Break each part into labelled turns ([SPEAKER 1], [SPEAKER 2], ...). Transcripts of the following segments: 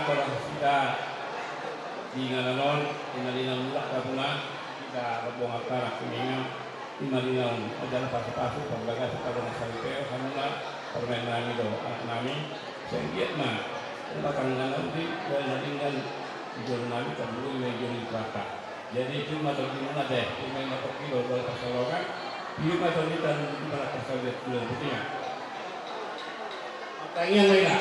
[SPEAKER 1] kalau kita di ngalanon inalina mulak kapuna kita robong akar kuningan imalina adalah pasu-pasu pembagas pada masyarakat kanula permainan itu anak nami sehingga mah belakang nanti dan tinggal jurnal kabulu yang jadi berapa jadi cuma tergimana deh cuma motor kilo kalau pasalongan ini macam ini dan para pasalnya bulan putihnya makanya mereka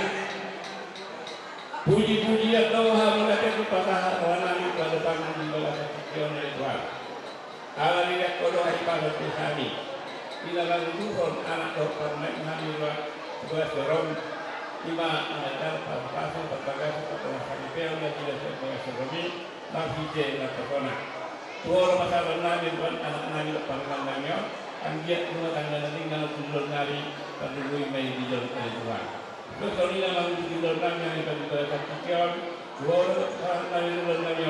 [SPEAKER 1] puji-puji atau mereka kepada orang pada tangan di bawah sekian dari Tuhan Allah lihat kodoh ibadat kami bila lalu turun anak dokter naik namilah sebelah dorong lima ada pasal berbagai seperti masyarakat yang tidak sesuai sebelumnya tapi dia nak terkena dua masalah nabi tuan anak nabi panggilan nabi anjat dua tanggal nanti kalau turun nabi penduduk main di jalan Tuhan terus kalau ini dalam di jalan nabi yang kita berkata dua orang nabi turun nabi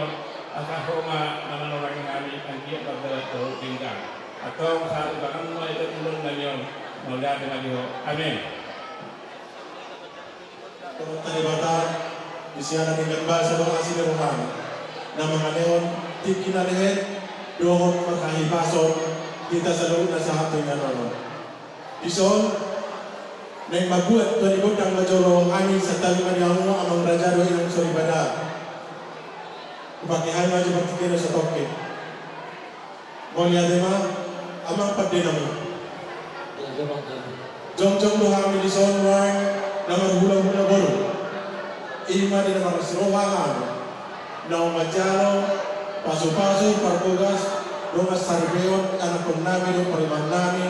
[SPEAKER 1] asal Roma nama orang yang nabi anjat pada turun tinggal atau saat bahkan mulai turun nabi mulai dengan dia amin.
[SPEAKER 2] Tadi bata isiana dengan bahasa bahasa Rohan nama nganeon tim kita lihat dohon makahi pason kita selalu nasahat dengan orang ison neng mabuat tuan ibu tang majolo ani serta lima diamu amang raja doa yang sorry pada pakai hari maju bertiga setoke boleh ada mah amang pada namu jom doa mi ison wang nama hula-hula baru ima di nama Rohangan nama Majalo pasu-pasu parkogas nama Sarbeon anak penami dan periman nami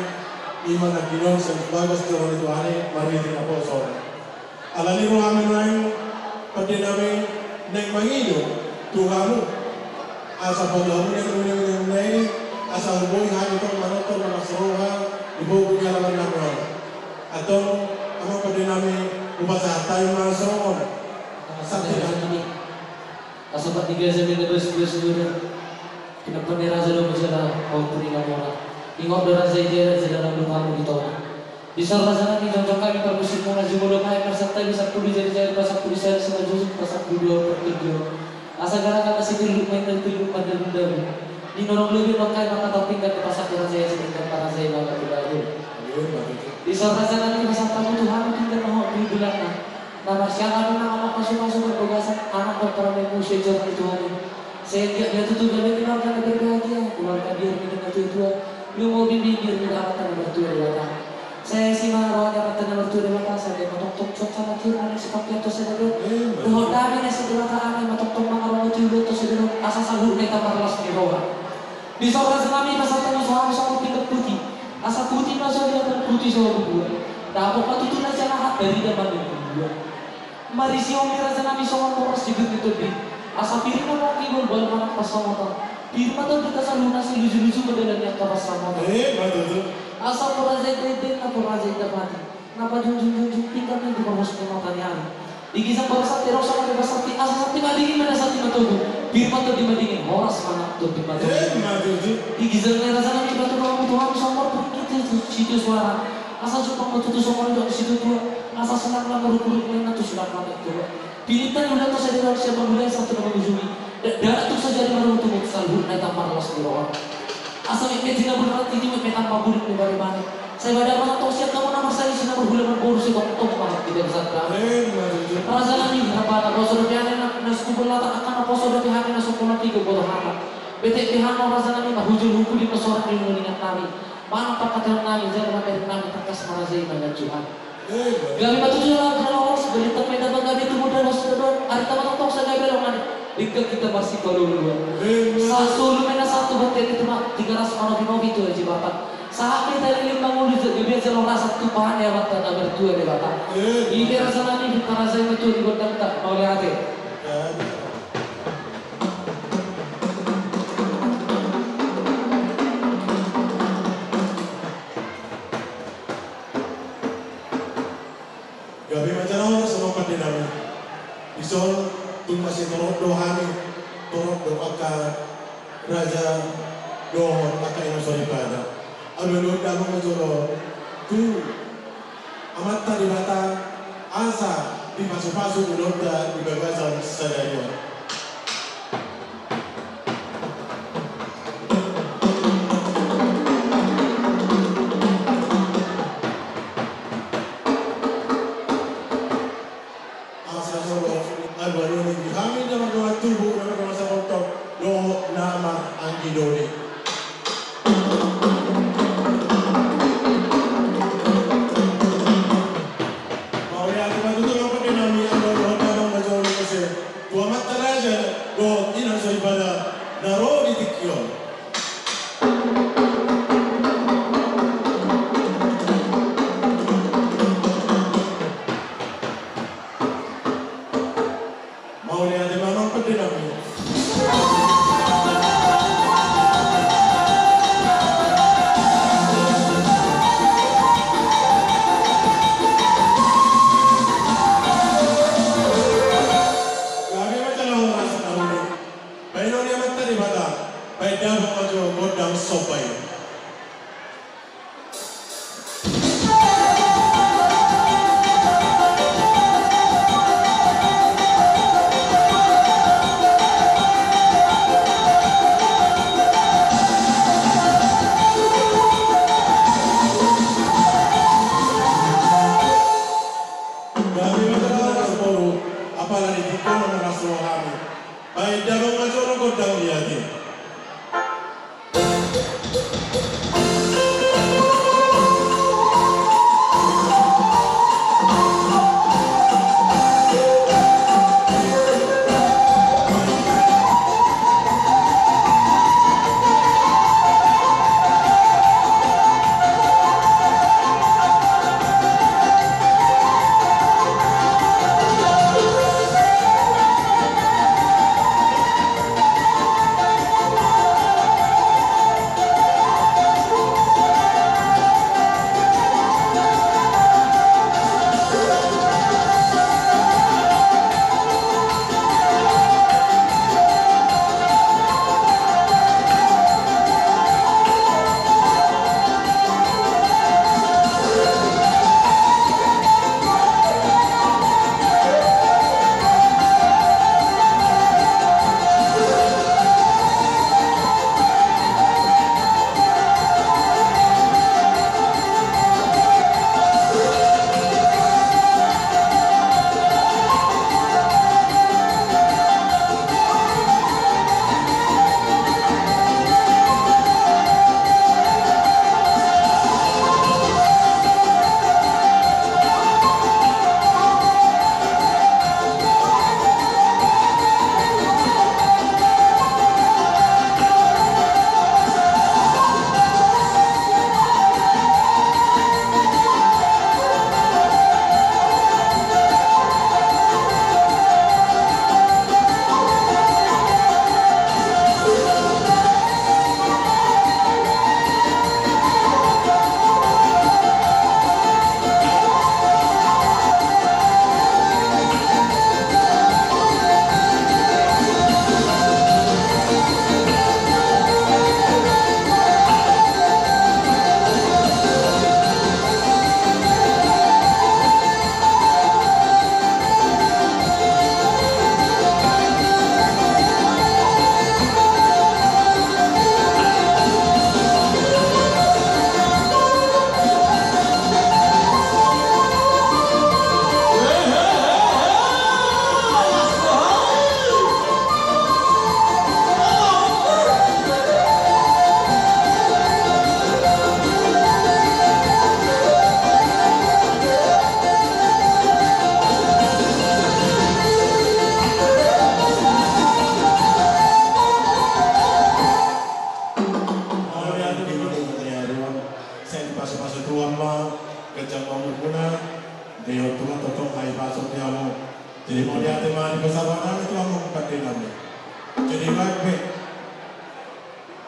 [SPEAKER 2] ima nak ginon sebagus jalan itu ane mari kita posor alani Rohangan lain pada nami neng mangido Tuhanmu asa padamu yang lain asal boy hanya itu manotor nama Rohangan ibu punya lawan nama atau ama pada nami upasa tayo masong sakit
[SPEAKER 3] ini asal tiga sampai terus kenapa nih rasa lo bisa mau berikan mola ingat doa saya dia sedang bermalu di tahun di sana nanti jangan kami permusik mola jumlah kami berserta bisa pulih jadi pasal pulih saya sebagai pasal video pertiga asal gara-gara masih dulu main dan dulu pada dulu di norong lebih pakai maka topik dan pasal kira saya sedang para saya maka tidak di sana nanti pasal tamu Tuhan kita mau di bulan nama siapa nama masuk berpegasan anak berperan musuh jalan Tuhan sehingga dia tutup dan dia akan berbahagia keluarga dia dengan Tuhan lu mau bimbing dia tidak akan bertua dewata saya si marah dia akan bertua dewata saya matok sama kira seperti itu saya doa kami nasi dewata kami matok mengarang itu sedang asal sahur mereka berlas di bawah di sana kami pasal tamu Tuhan sama pindah putih asal putih masuk dia putih sama berdua dapat patut nasi lahat dari depan berdua mari si om rasa nami sama poros juga gitu bi asal piring mau kibul bal mana pas sama ta piring mata kita selalu nasi lucu-lucu bedalan yang kapas sama ta
[SPEAKER 2] betul
[SPEAKER 3] asal poros itu apa poros itu mati ngapa junjung tinggal nih di bawah semua matanya digisang bangsa terus sama bebas sakti asal sakti madingin mana sakti matogu piring mata di madingin horas mana tuh di matogu digisang rasa nami batu kamu Tuhan sama pergi itu situ suara asal suka matutu sama di situ tua asal senang lah berkurut main atau sudah kaget tua pilihan udah tuh saya dengar siapa mulai satu nama ujungi darah tuh saja di mana untuk selalu naik tambah los di bawah asal ini tidak berarti ini memekan paburik di bawah mana saya pada mana tahu siapa kamu nama saya sih nama bulan berboros itu untuk banget tidak bisa berani perasaan ini apa kalau sudah biasa nak sekolah belakang akan apa sudah pihak nak sekolah tiga bodoh amat betek pihak perasaan ini hujung hukum di pesoran di mengingat kami mana pakatan kami jangan sampai kami terkas merazai dengan Tuhan Gabi batu jual kalau sebelum temen dapat gabi itu mudah harus sedot. Hari tamat tok saya gabi lawan. Dikit kita masih kalau dua. Satu lumena satu batet itu mak 300 novi itu aja bapak. Sahabat dari 5 mulu gabi aja lo rasa tu pahan ya bapak tak berdua deh bapak. Ini rasa nanti kita rasa itu di godang tak mau lihat.
[SPEAKER 2] gabi macam orang semua pada nama isol tim masih turut dohani turut doakan raja dohon akan yang sorry pada alulu dalam menjolo tu amat tadi bata asa di paso-paso unota di bagasan sadaya.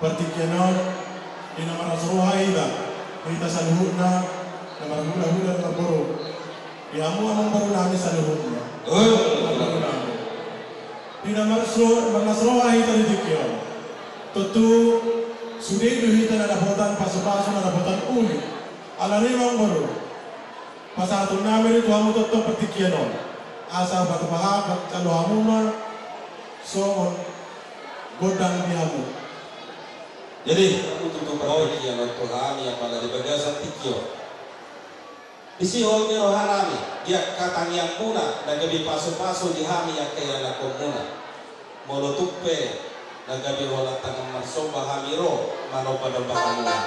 [SPEAKER 2] Pertikyanon, di nama Rasulullah kita saluhutna, nama hula-hula na boro. Iamu amang baru namin saluhutna. Di nama Rasulullah di dikyo. Tentu sudah duhita na dapotan paso-paso na dapotan uli. Ala rin ang baru. Pasatong namin ito amu tetap pertikyanon. asa batu baha kalau hamuna so godang bihamu.
[SPEAKER 4] Jadi untuk perhatian Tuhan yang pada di bagasan tikio. Isihol ni rohanami dia katang yang muna nagabi paso-paso di hami yang kaya na komuna. Molotupe nagabi wala tangang marsoba hamiro mano pada bahamuna.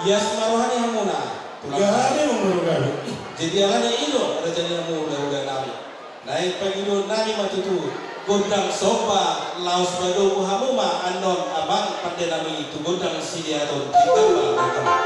[SPEAKER 4] Yes marohani hamuna.
[SPEAKER 2] Gahani mengurugani.
[SPEAKER 4] Jadi alanya ilo rajani hamu udah nami. Naik pagilo nami matutu. Godang soba laos bado hamuma anon abang pada nami itu godang sidiaton kita ba.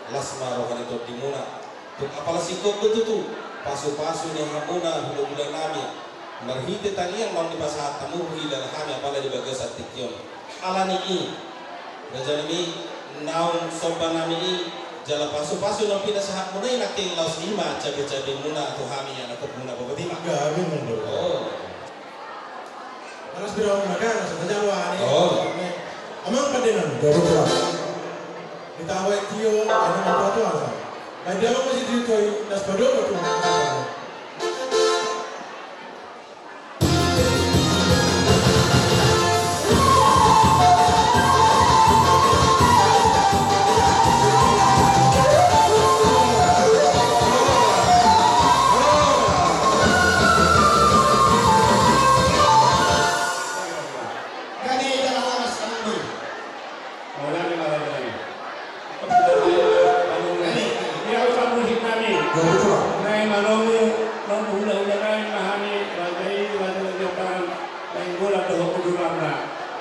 [SPEAKER 4] Lasma rohani to dimuna tuk apala sikop betutu pasu-pasu ni hamuna bulan nami marhite tanian mau di pasah tamu dan hami apala di bagas atikyon alani i rajani mi naum soba nami i jala pasu-pasu no pina sahat munai naking laus lima cabe-cabe muna tu hami yang aku muna babatima
[SPEAKER 2] Gabi mundur.
[SPEAKER 4] oh
[SPEAKER 2] Anas biro makan sa Jawa ni.
[SPEAKER 4] Oh.
[SPEAKER 2] Amang padenan garuda. Ditawai tio ano matuto asa. Ay daw mo si dito nas padong to.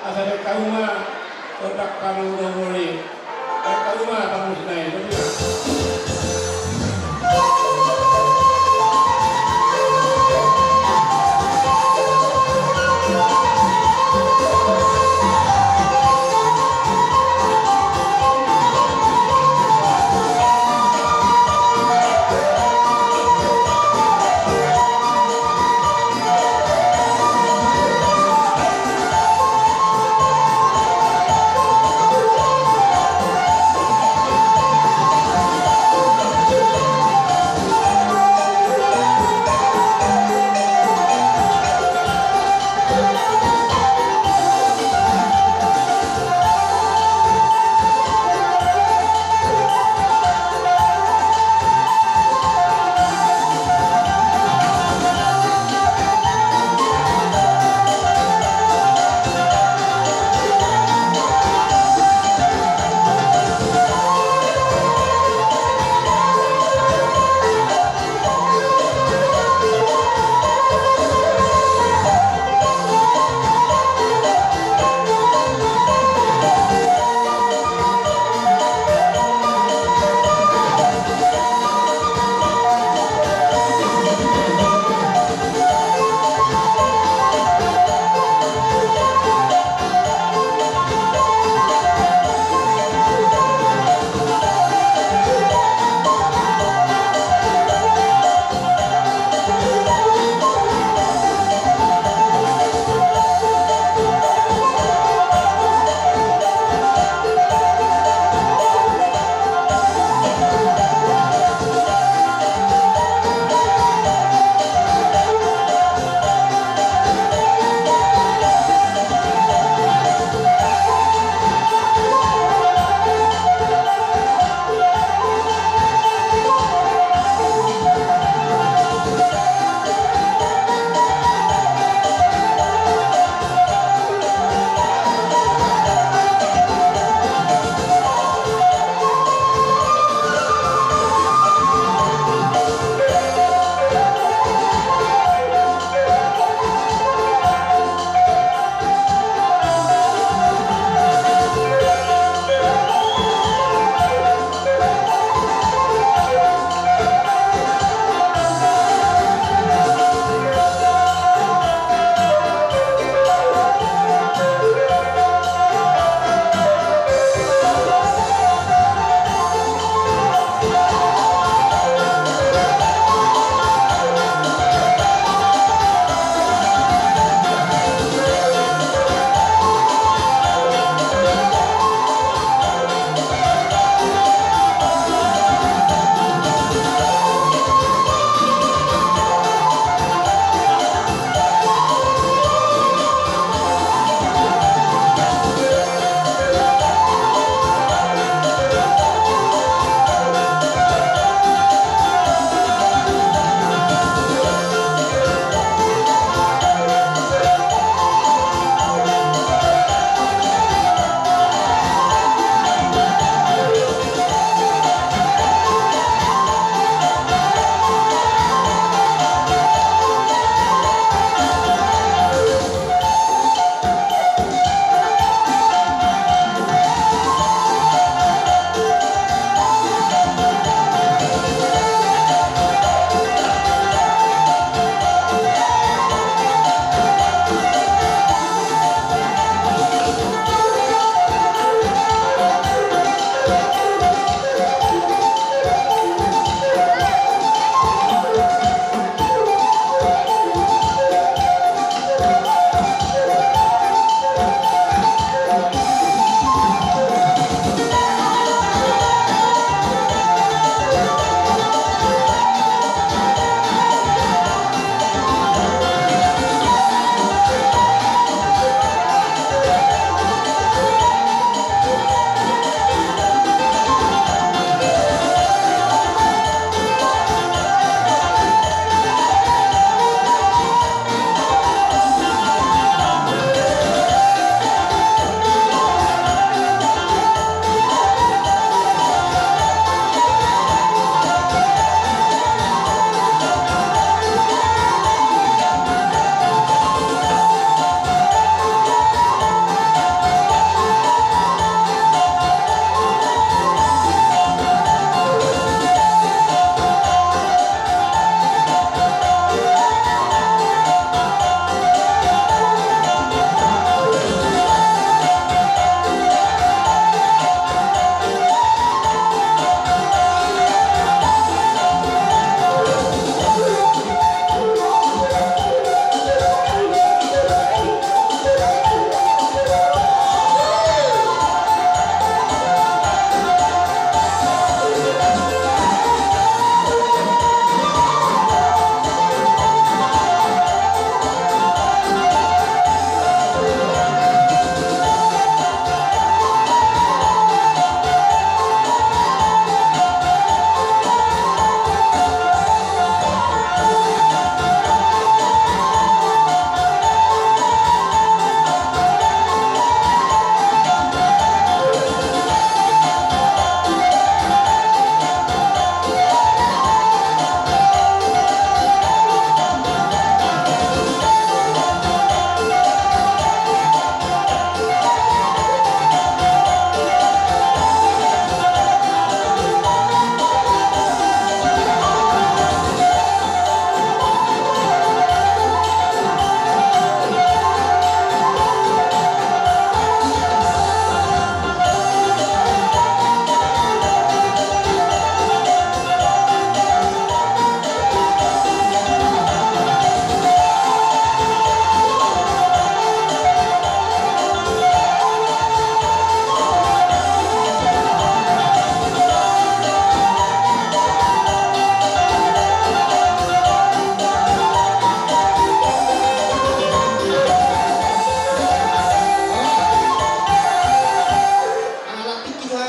[SPEAKER 1] Asa kauma kotak kamu nomori. Kauma kamu senai.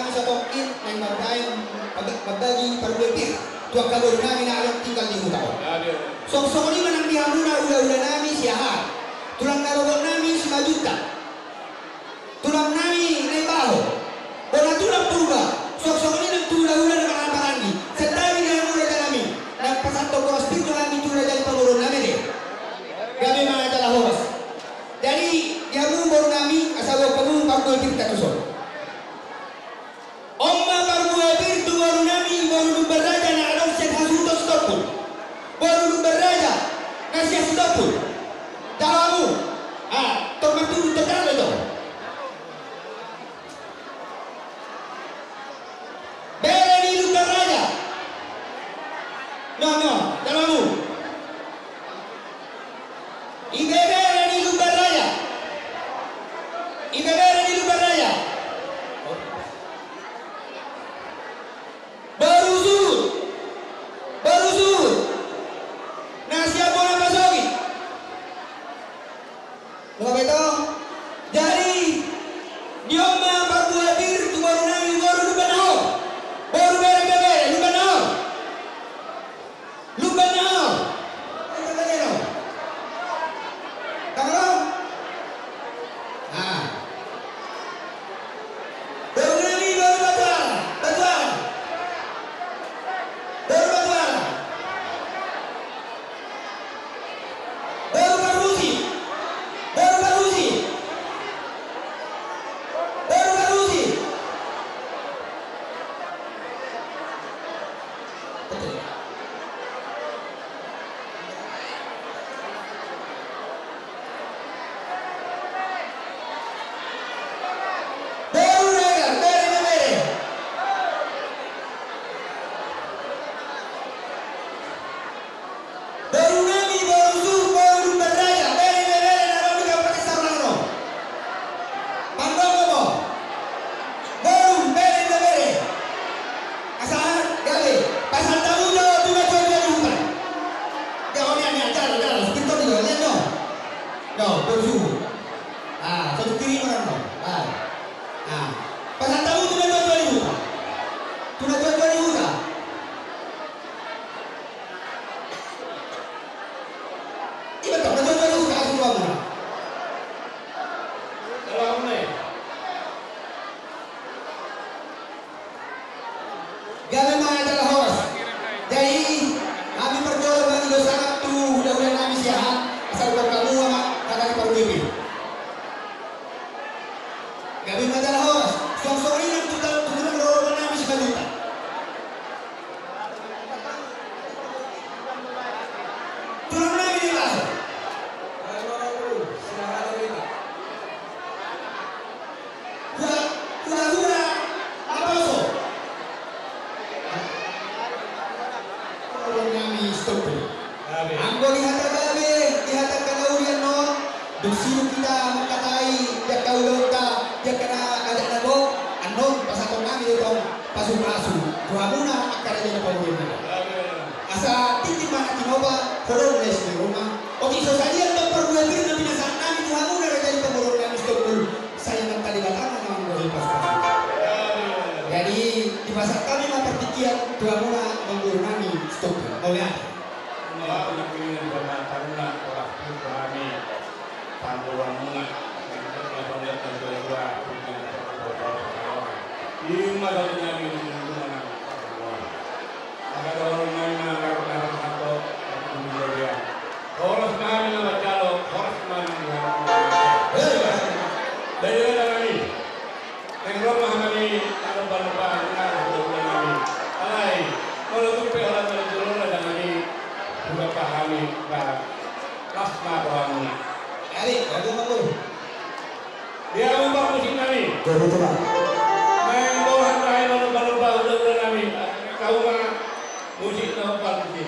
[SPEAKER 5] kami sa tongkin ng magdagi parubipir. Tuwag kalor namin na alam tinggal di mutaw. So ni manang dihamuna ula-ula namin siya. Tulang narobok namin si Majuta. Tulang namin na ibaho. Wala tulang purga. So ni nang tula-ula na makaparangi. Sa tabi na muna ka namin. Nagpasanto ko aspito namin tula dahil pamuro namin eh. Gabi mga dalahos. Jadi dihamu baru namin asawa kamu parubipir tatusok. Omma parubipir tu baru namin baru beraja na alam siya hasutos topul. Baru beraja kasih stopul. Tahu tomat itu tegal itu. Bere di luar raja. No, tahu. Ibebere di luar raja. Ibebere di luar raja. Baru zuhur. Nasi apa nak pasogi? Lupa itu. Jadi dioma parubipir tu baru namin baru lupa nahor. Baru bere lupa nahor. Lupa nahor. Ano ba yan? Tama? Baru namin baru batuan. Baru batuan. Baru barusi. Baru naga, bere. Baru nami baru zuhur baru beraja. Bere naga udah pakai sarung no. Pandang mo. Baru bere. Asal gawe. Pasal tahu jo tugas jadi hutan. Jangan ni jalan. Kita dulu lihat no. No, baru zuhur. Satu kiri orang no. Pasal tahu tugas jadi hutan. Tugas jadi hutan. Iba tak betul jadi hutan asal bangun. Gawe mga dalahos. Jadi kami berdoa bagi dosa tu mudah-mudahan kami sehat. Asal kamu sama kakak parubipir. Gawe mga dalahos. Song ini yang turun roh namin si Majuta. Turun namin di baso. Hura apa so? Orang namin stop. Ang lihat kalaulian no. Dusino kita makatai dia kaulau ta dia kena ada nabo anon pasatong namin itong pasu-pasu. Tuhamuna akaranya na pawin. Asa titi mana tinoba kolon les di rumah. Oke so saya ang parubipir na pinasaan namin tuhamuna na jadi pamurong namin stop. Saya nang kalibatan ng mga pas-pas. Jadi di pasar kami mempertikian tuhamuna mengguru namin stop. Oleh
[SPEAKER 1] Panduan mungat, yang lihat kedua, ini malah nyari di mana? Ada orang main ngarang atau dia. Orang sekarang nama calo, orang sekarang dari mana ni? Tengok mana ni? Kalau lupa, ngarang. Alai, kalau tu orang terjulur ada ni, sudah pahami bah, plasma orang.
[SPEAKER 5] Ari, lagi mau.
[SPEAKER 1] Dia ubah musik kami.
[SPEAKER 2] Betul.
[SPEAKER 1] Main bawah lain lupa udah kami. Kau mah musik apa musik?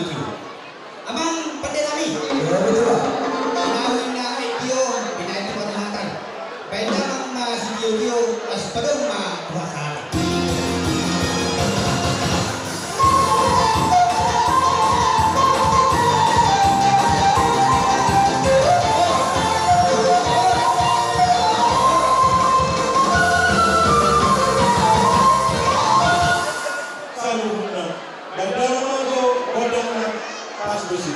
[SPEAKER 5] Tikio. Amang pandenami.
[SPEAKER 2] Ya betul.
[SPEAKER 5] Pinawin na Tikio, pinayin ko panahatan. Pwede mang si Tikio, as padong buhasan.
[SPEAKER 2] Saludna. Bandara Mago Godang pas besi.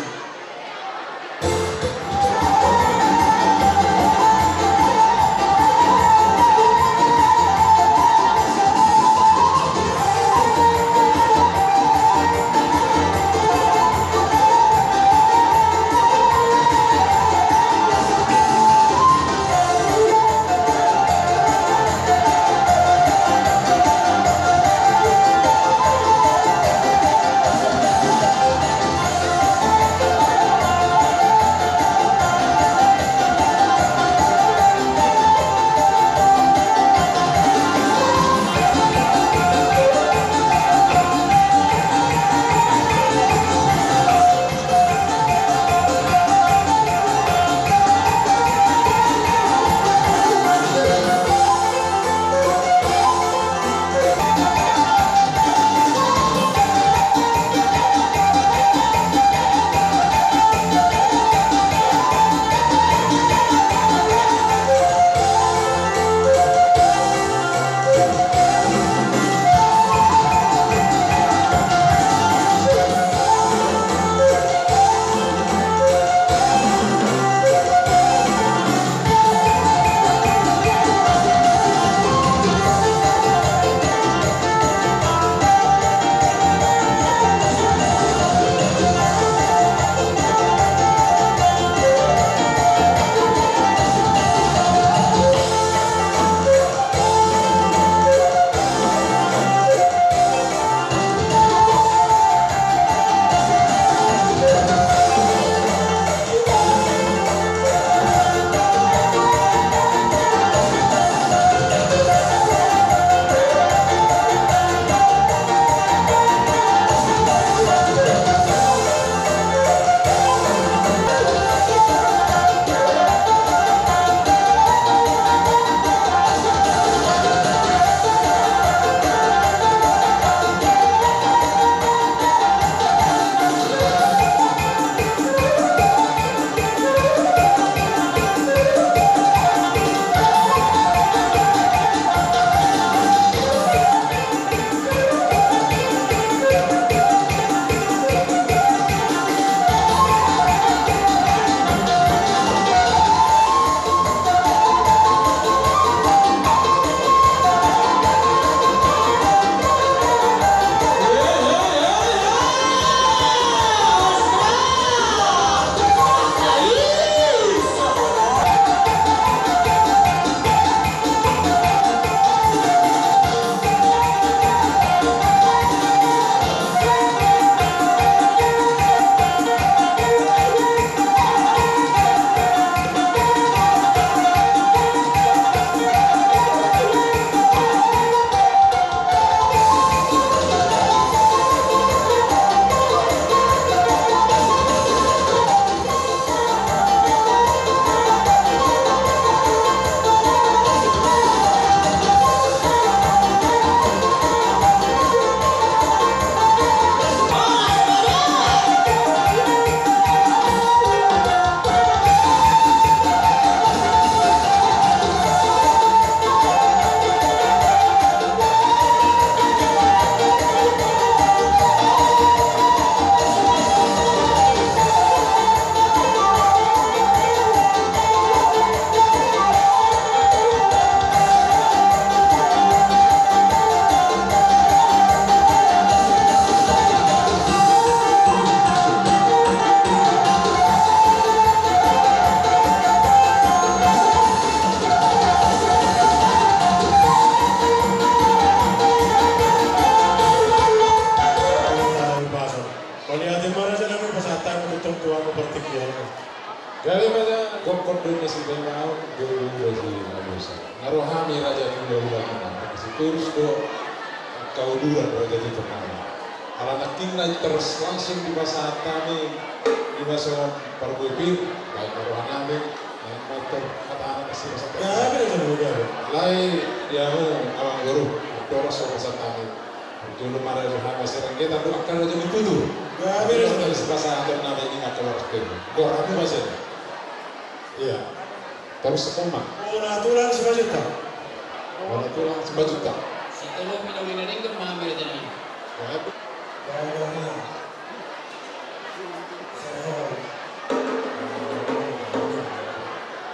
[SPEAKER 6] Daripada kompor si Benau, dua si Manusa. Narohami raja Tunda Ulang, si Turus do kau dua raja itu mana. Anak parking naik terus langsung di pasar kami di pasar Parboipir baik baruhan kami yang motor kata anak kasih pasar
[SPEAKER 2] Gabi aja dulu gabi.
[SPEAKER 6] lain dia mau awang guru doros sama pasar kami dulu marah itu hama Serenggetan doa kan aja ditutup
[SPEAKER 2] Gabi
[SPEAKER 6] tapi
[SPEAKER 2] aja.
[SPEAKER 6] dari pasar atau nama ini nggak keluar sekali gor aku masih iya terus sekolah
[SPEAKER 2] Una aturan sejuta.
[SPEAKER 6] mana tuh lah 9 juta
[SPEAKER 7] Setelah pindah-pindah ke mengambil jalan.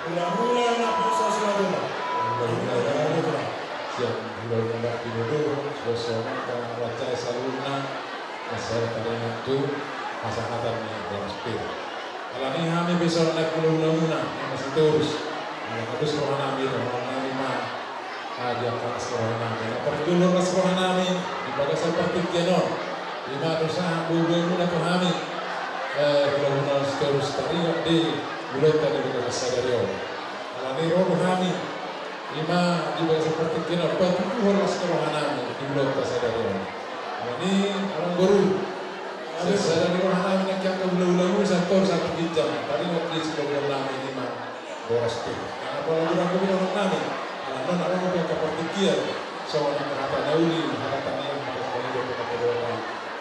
[SPEAKER 2] Bulan-bulan apa sesuatu.
[SPEAKER 6] siap bulan nambah pindah suasana kalau baca saluna masalah taringan tu masyarakat ni berspil. Kalau ni kami besok nak mula-mula masih terus. Kalau habis roh kami mah dia akan sekolah kami. Lepas itu lulus sekolah kami di pada seperti kenon. Lima dosa bulan tu kami. Mula-mula terus taringan di bulan tadi kita sadari. Kalau ni roh kami lima di pada seperti kenon. Lepas itu lulus sekolah kami di bulan sadari. Kalau ni orang guru. Saya di rumah kami nak yang kebulan-bulan satu jam. Tadi waktu di sekolah kami lima boras tu. Apalagi orang kebulan kami. Kalau nak orang yang kepertikian, soalnya kata Dauli, kata yang harus balik ke kedua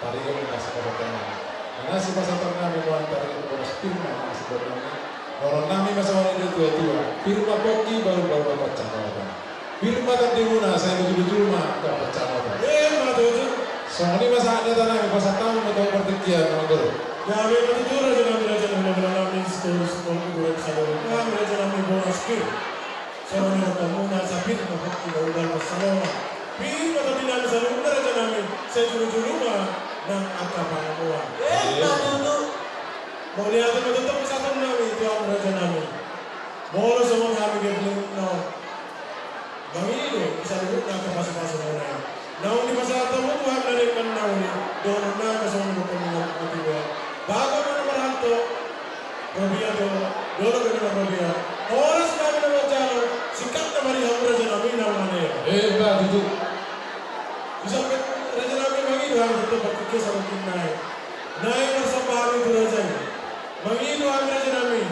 [SPEAKER 6] tadi yang kita sekolah kami. Karena si masa kami mengantar boras firma sebenarnya. Orang kami masa orang itu tua-tua. Firma poki baru baca kawan. Firma tadi guna saya betul-betul mah tak baca kawan.
[SPEAKER 2] Betul.
[SPEAKER 6] Soalnya masa ada tanah masa tahu betul pertikian orang guru.
[SPEAKER 2] Gabi betul aja kami sekolah guru sekolah. Kami aja kami bonas kir. Soalnya kamu nak sabit nak udah masalah. Pin atau tidak bisa udah aja kami. Saya dulu mah nang apa semua. Mau lihat betul bisa kami itu apa aja kami. Mau semua kami gitu no. Kami itu bisa dulu nak masuk-masuk orang. Naon di masa tamu Tuhan dari naon doon na kasama ko kami bago man maranto Robia to dolo ko na Robia oras kami na wajalo sikat na mari hamra jana mina mane
[SPEAKER 6] Ba itu
[SPEAKER 2] bisa raja nabi mangi har to bakke sa kinai nai masa bahari to raja mangi do amra jana nabi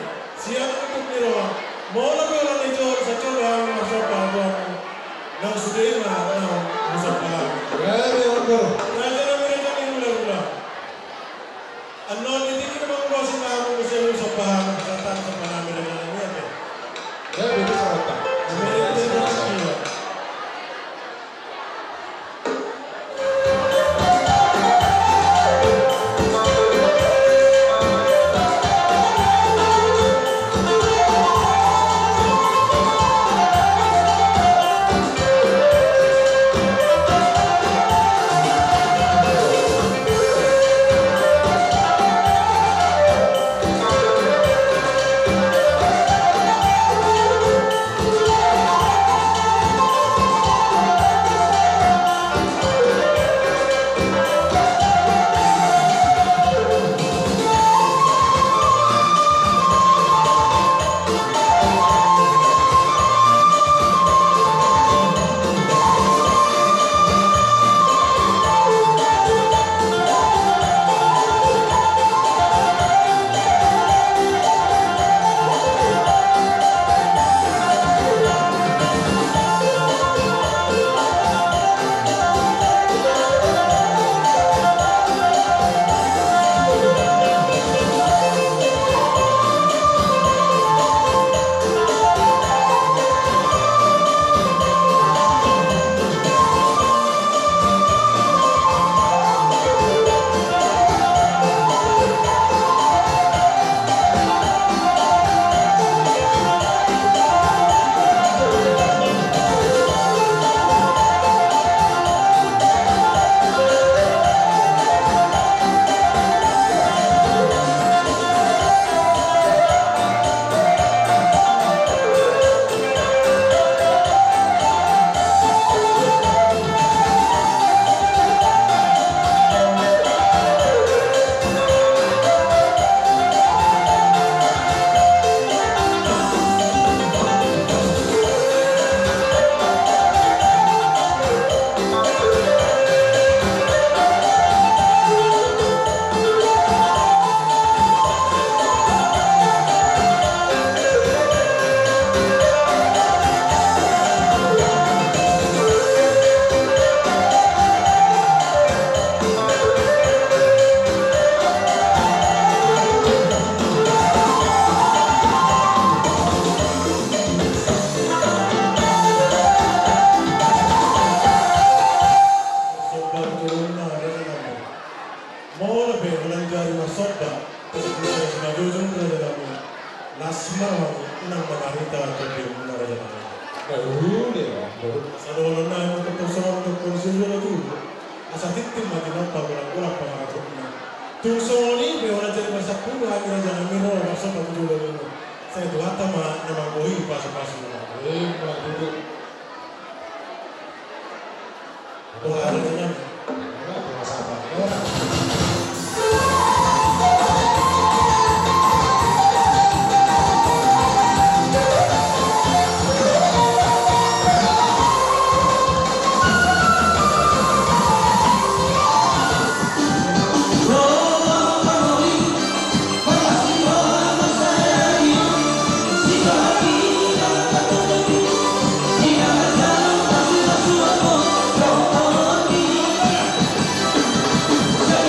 [SPEAKER 2] siap untuk nirawa mola ko la ni jor sa cholo ha masa bahari nang sudah na masa bahari
[SPEAKER 6] orang guru.
[SPEAKER 2] raja nabi raja ni mula anon ini kita mau sih mau musim sepaham kata sepaham dengan ini apa
[SPEAKER 6] Ya betul sangat.
[SPEAKER 2] mau lebih melanjari masoda terus sebagai jumlah dalam nasma unang memarita atau biar raja nama.
[SPEAKER 6] Baru dia, baru.
[SPEAKER 2] Sado na untuk persoalan untuk kondisi itu asa titim mati napa bola pengaruhnya. Tursoni beora jadi masa puluh hari raja namiro masa aku juga dulu. Saya dua tama nama koi pas-pas
[SPEAKER 6] Baru.
[SPEAKER 2] Tuhan artinya
[SPEAKER 6] Enggak masalah. Orang.
[SPEAKER 3] Jika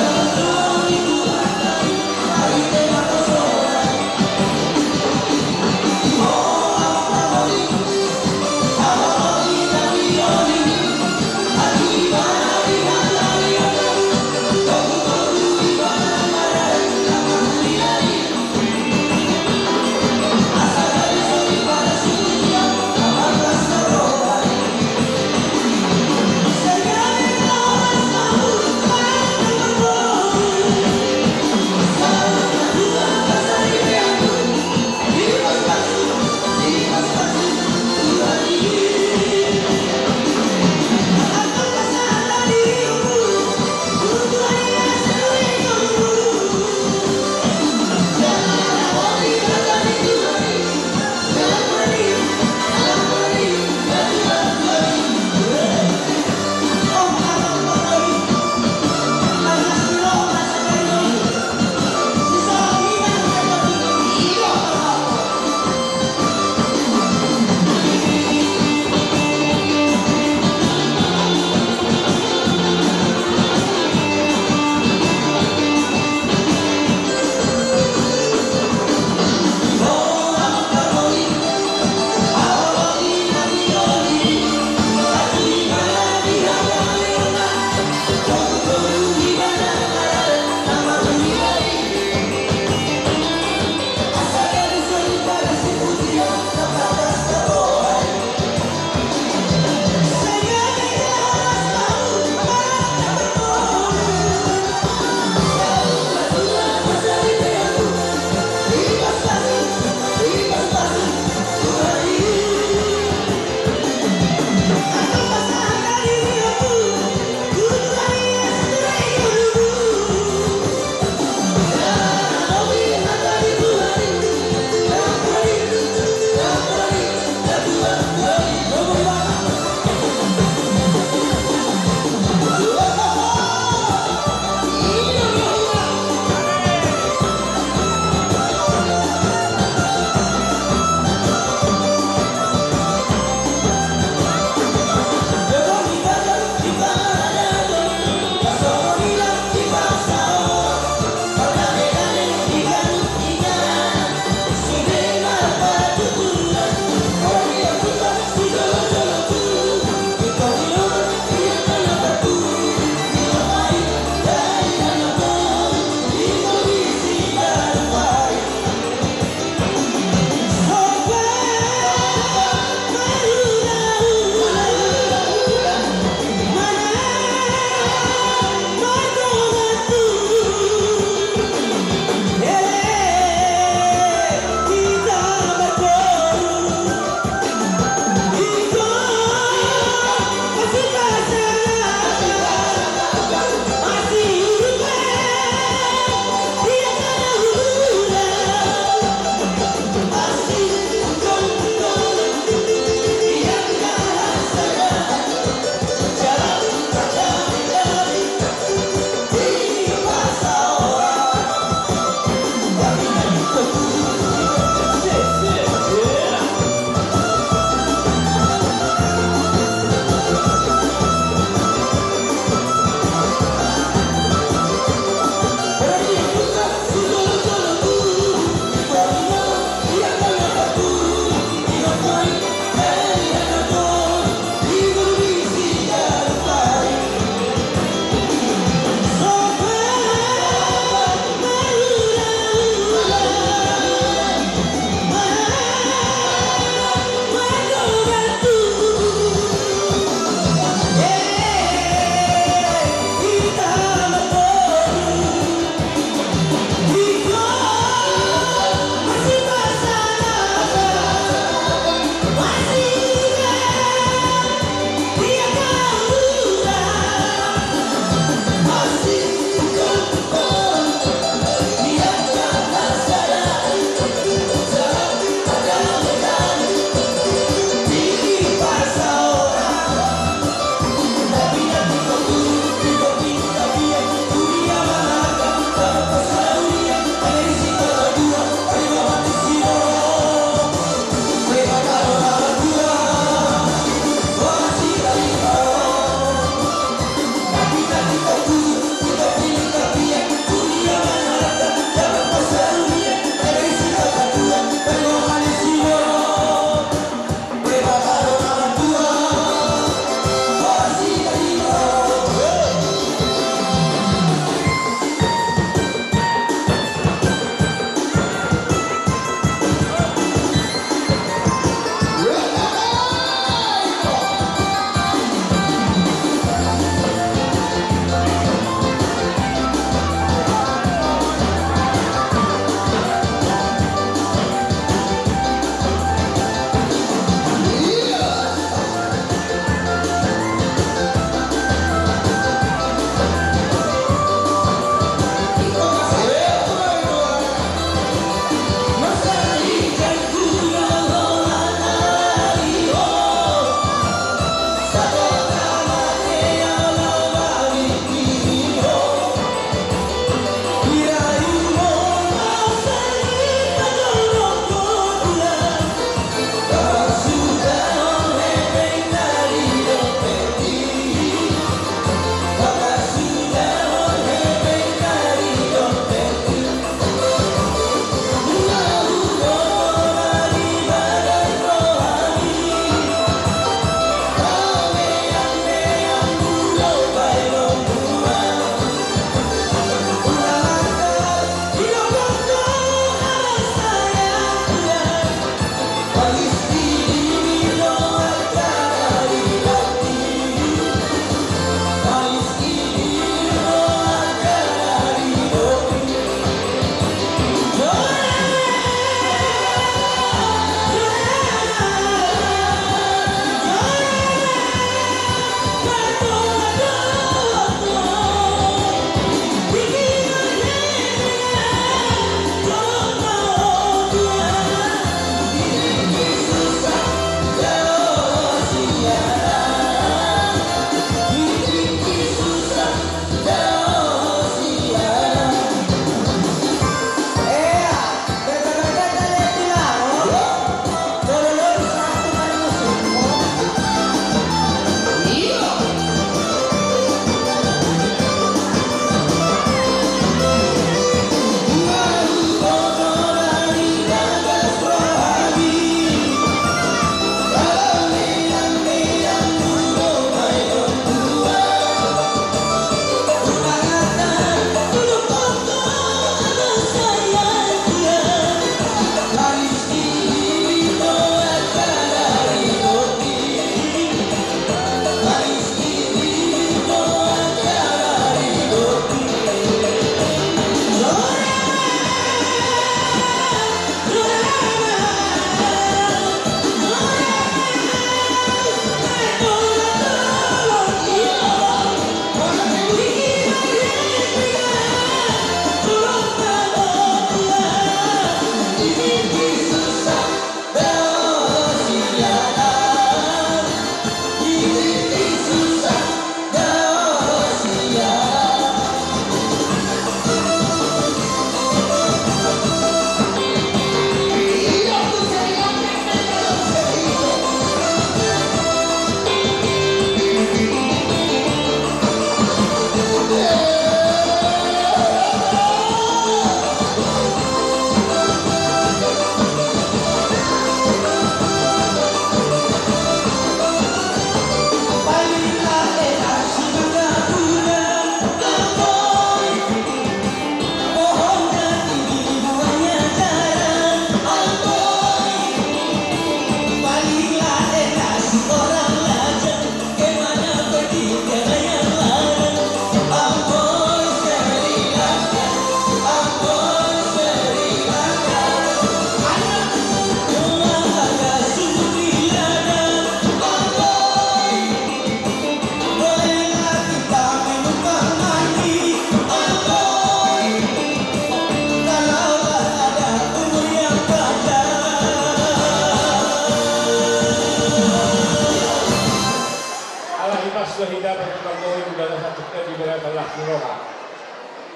[SPEAKER 1] Siroha.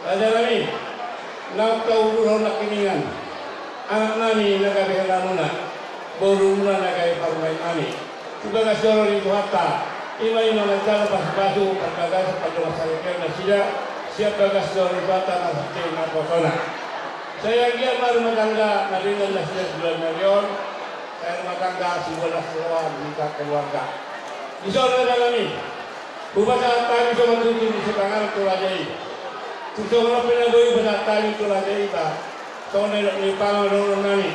[SPEAKER 1] Raja kami, nak tahu dulu nak kiningan. Anak nami nagabihana muna, baru muna nagay parumain nami. Sebagai seorang itu hatta, ima nagkala pas-pasu pagkagas sa pagkawasalikay na sila, siya bagas seorang itu hatta na sakti na posona. Saya dia baru matangga naringan na sila bulan ngayon, saya matangga simbola sewa minta keluarga. Di sana kami, bubasa tali sa matutin sa tangan tulajay. Kung sa mga pinagoy basa tali tulajay ba, sa mga pangalong namin.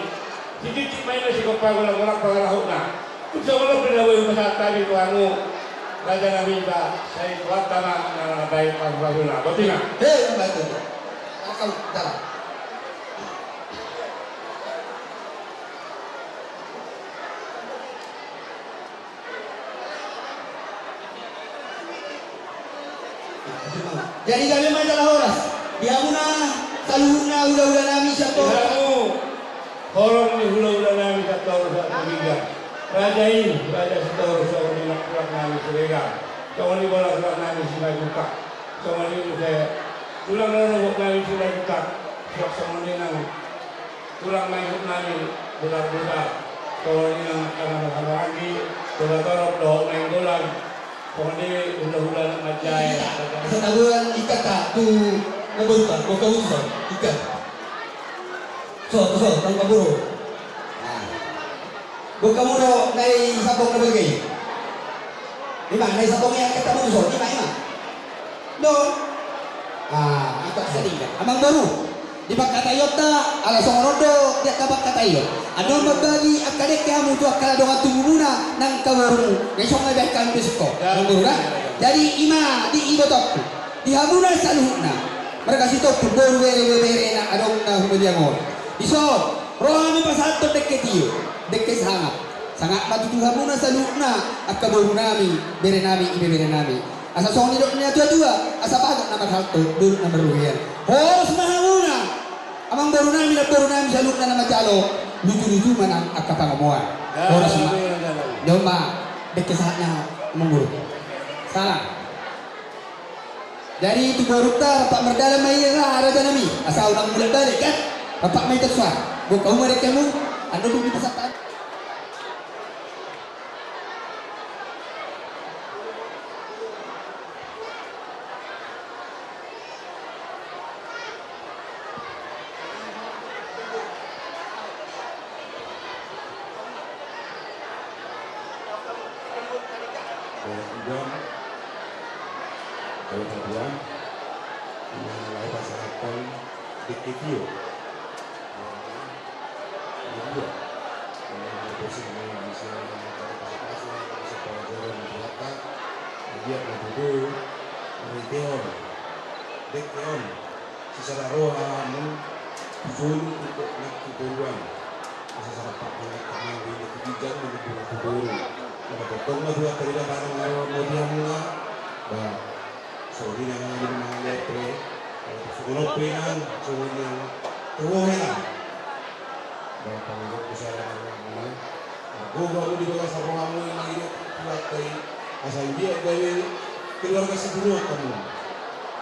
[SPEAKER 1] Hindi may na si Kapago na walang pangalahok na. Kung sa mga pinagoy basa tali tulano, raja namin ba, sa ikwata na dahil pagbago na. Buti na.
[SPEAKER 5] Hei, ang bato. Akal, dalam. Jadi kami majalah horas. Dia muna saluhna udah nami siapa?
[SPEAKER 1] Kamu horong ni hula-hula namin sa toro sa Tubigan. Rajain, raja sa toro sa ulinak kulak namin sa Vega. Sa ulinak kulak namin sa Maguka. Sa ulinak tulang nanubok namin sa Maguka. Sa ulinak tulang mayhut namin bulat-bulat. Sa ulinak kanamakanaragi. Tulang-torok doon na yung gulang. Sa ulinak hula-hula ng madjaya.
[SPEAKER 5] Sa taguan ikat tak tu ngebentar, kau kau usah ikat. So, tanpa buru. Bukan muro nai sabong na bagay. Di ba? Nai sabong yang kita musuh, di ba? No. Angkat sedikit. Amang baru. Di bak kata yota, ala songorodo, dia kabak kata iyo. Ano magbagi akadek kamu tu akala donga tubuh muna nang kawaru. Besok ngai kan besok. Nunggu dah. Jadi ima di ibotok. Di hamuna saluhna. Mereka situ baru bere na adong na humediamor. Iso, rohani pasato dekke tiyo. Dekke sangat matu hamuna saluhna akka baru nami, bere nami, ibe bere nami. Asa song nidok niya tua-tua, asa bagat nama halto, dulu nama ruhian. Horos mahamuna. Amang baru nami saluhna nama jalo. Lucu-lucu mana akka pangamuan. Horos ma. Domba dekke sahatnya mengguru. Salah. Dari itu baru Pak Merdala Mayra Raja Nami. Asal orang bulan balik kan? Bapak Mai Tersua. Bukan mereka kamu. Anda dulu kita satan.
[SPEAKER 6] Kalau kedua, mulai pasangan dikitio. Kedua, posisi bisa pasang pelajaran di belakang. Dia berdua Dekeon, Dekeon. Secara rohani, full untuk nak keburuan. Secara pakaian kami di ketiga menuju keburu. Kalau potong dua kali dah barang lawan dia mula. So hindi na nga yung mga lepre. Siguro pinang, so hindi na tuwohin na. Dahil pangilog ko siya lang ang mga gugaw mo dito sa mga mo yung mga ilot tulad kay asa hindi at dahil keluarga siguro kami.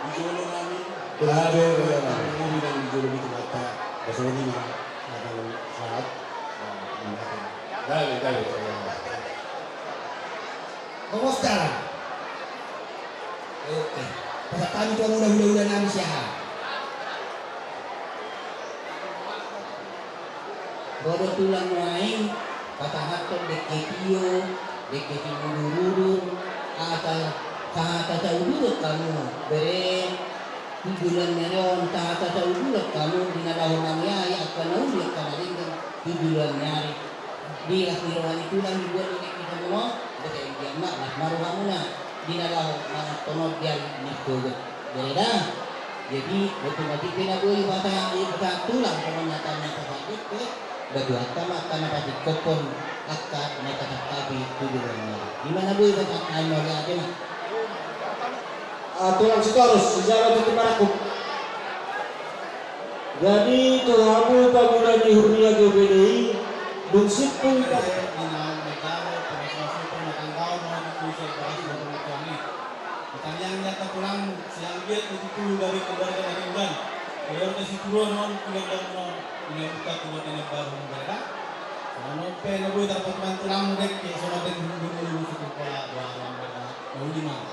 [SPEAKER 6] Bijolo namin. Grabe ang movie ng bijolo dito bata. Kasi hindi na nagawin saat.
[SPEAKER 1] Dali.
[SPEAKER 5] Kumusta? Oke. Pasal kami tu mudah-mudah namin siya. Bodo tulang wain, patahaton deketiyo, deketi mudur-mudur, tahata sa udurot kamu, bere, tujulan meron, tahata sa udurot kamu, dinalahon ng yaya, at panaulit ka na rin ng tujulan nyari. Di asmirohan itulang, dibuat ulit kita mo, kasi hindi na, maruha mo na. Dinalaw mga tunod yan nagtulog. Dahil jadi otomatis pinabuhi mata sa tulang pamanyatan ng kapatid ko. Baduat ka maka napatik kopon akat may katakabi tujuan niya. Di mana buhi ba at ay natin?
[SPEAKER 8] Tulang sekarus sejarah itu parakuk. Jadi tuhamu pagulan di hurnia GBDI dunsip pun
[SPEAKER 5] Italiano siang nyata pulang siang biar itu dari keluarga dari Udan. Kalau ke situ non pulang non ini buka tuh dengan baru mereka. Kalau pen aku dapat bantuan mudik ya sama dengan dulu sekolah dua mereka mau di mana?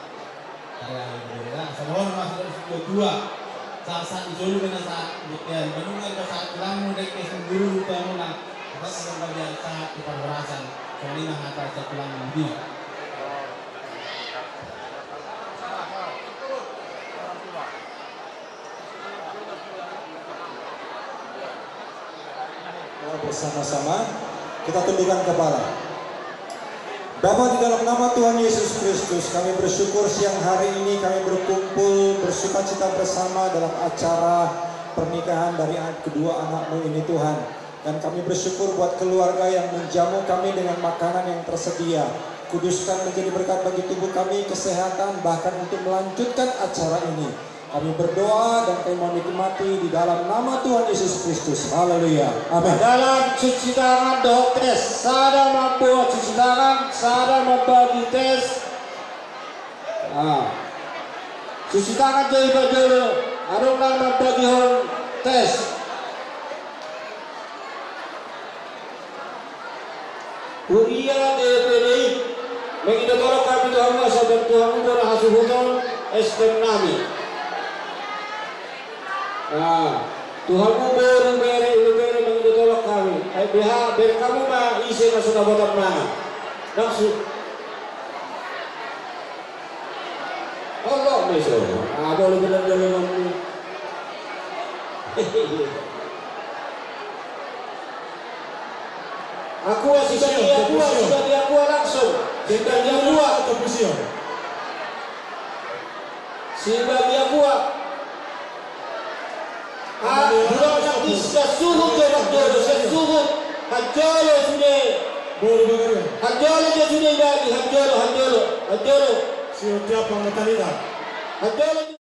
[SPEAKER 5] Karena mereka sebelum masuk ke dua saat itu dengan saat bukan menunggu saat pulang mudik ke dulu bangunan. Kita sedang bagian saat di perberasan. Soalnya hata saat pulang mudik.
[SPEAKER 9] Bersama-sama kita tundukkan kepala. Bapa, di dalam nama Tuhan Yesus Kristus, kami bersyukur siang hari ini kami berkumpul bersukacita bersama dalam acara pernikahan dari kedua anakmu ini Tuhan. Dan kami bersyukur buat keluarga yang menjamu kami dengan makanan yang tersedia. Kuduskan menjadi berkat bagi tubuh kami, kesehatan, bahkan untuk melanjutkan acara ini. Kami berdoa dan kami mau nikmati di dalam nama Tuhan Yesus Kristus. Haleluya. Amin.
[SPEAKER 8] Dalam cuci tangan doa tes, sada mampu cuci tangan, sada membagi tes. Cuci tangan jadi baju, adong membagi hon tes. Uria DPDI mengidotoro kami Tuhan masa dan Tuhan mengubah hasil hukum estem nami. Tuhanmu beri mengidotoro kami. Biar kamu mah isi masuk abotan mana? Langsung. Allah besok. Boleh bilang Aku sudah dia langsung. Sudah dia buat position. Sudah dia buat. Bulan nanti suruh jarak dulu, suruh hajalo sudah. Hajalo dia sudah lagi, hajalo.
[SPEAKER 2] Siapa yang bertanya?
[SPEAKER 8] Hajalo.